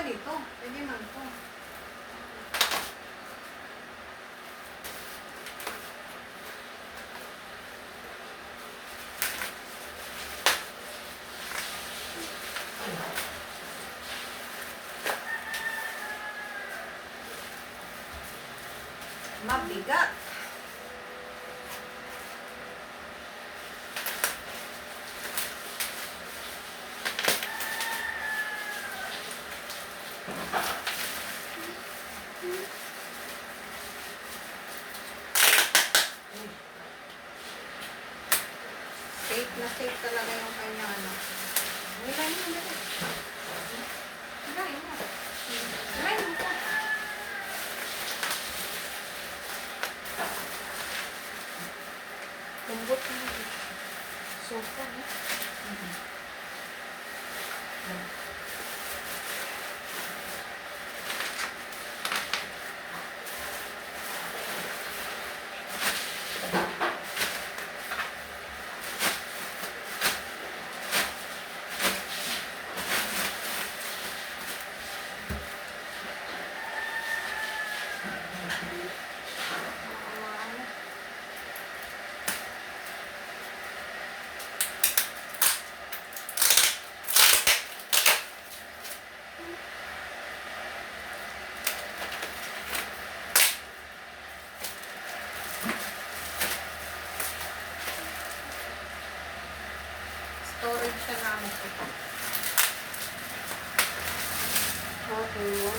ka dito. Pwede man to. Mabigat. Safe na safe talaga yung kanya ano. Hilahin mo dito. Hilahin mo. Hilahin mo. Lambot mo. Sofa, eh. Storage siya namin ito. Okay.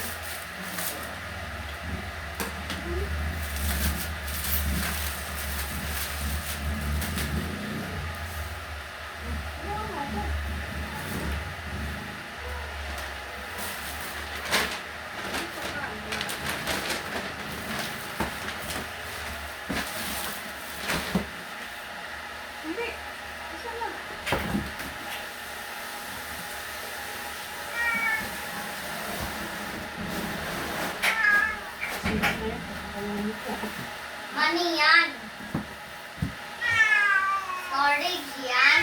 Hindi. Isa lang. Money yan. Storage yan.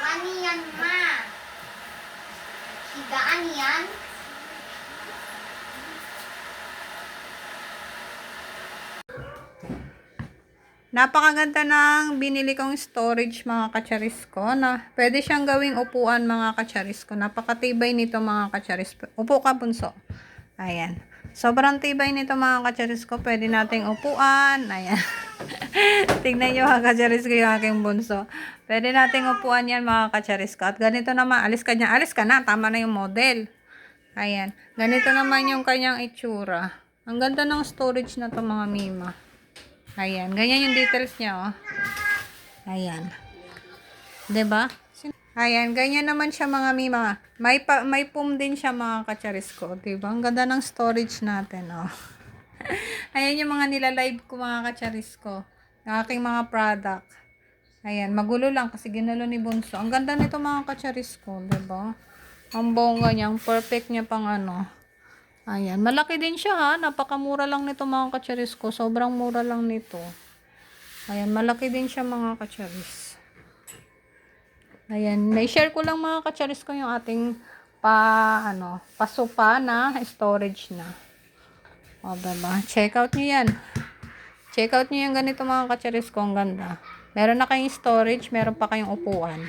Money yan, ma. Higaan yan. Napakaganda ng binili kong storage mga kacharis ko. Na, pwede siyang gawing upuan mga kacharis ko. Napakatibay nito mga kacharis. Upo ka, bunso. Ayan. Sobrang tibay nito mga kacharis ko. Pwede nating upuan. Ayan. Tingnan nyo mga kacharis ko yung aking bunso. Pwede nating upuan yan mga kacharis ko. At ganito naman. Alis ka niya. Alis ka na. Tama na yung model. Ayan. Ganito naman yung kanyang itsura. Ang ganda ng storage na to mga mima. Ayan, ganyan yung details niya, oh. Ayan. 'Di ba? Ayan, ganyan naman siya mga mima. May pum din siya mga kacharis ko, 'di ba? Ang ganda ng storage natin, oh. Ayan yung mga nila-live ko mga kacharis ko. Yung aking mga product. Ayan, magulo lang kasi ginulo ni Bunso. Ang ganda nito mga kacharis ko, 'di ba? Ang bongga niya, ang perfect niya pang ano. Ayan, malaki din siya ha. Napakamura lang nito mga kacharis ko. Sobrang mura lang nito. Ayan, malaki din siya mga kacharis. Ayan, may-share ko lang mga kacharis ko yung ating pasupa na storage na. O, diba? Check out nyo yan. Check out nyo yung ganito mga kacharis ko. Ang ganda. Meron na kayong storage, meron pa kayong upuan.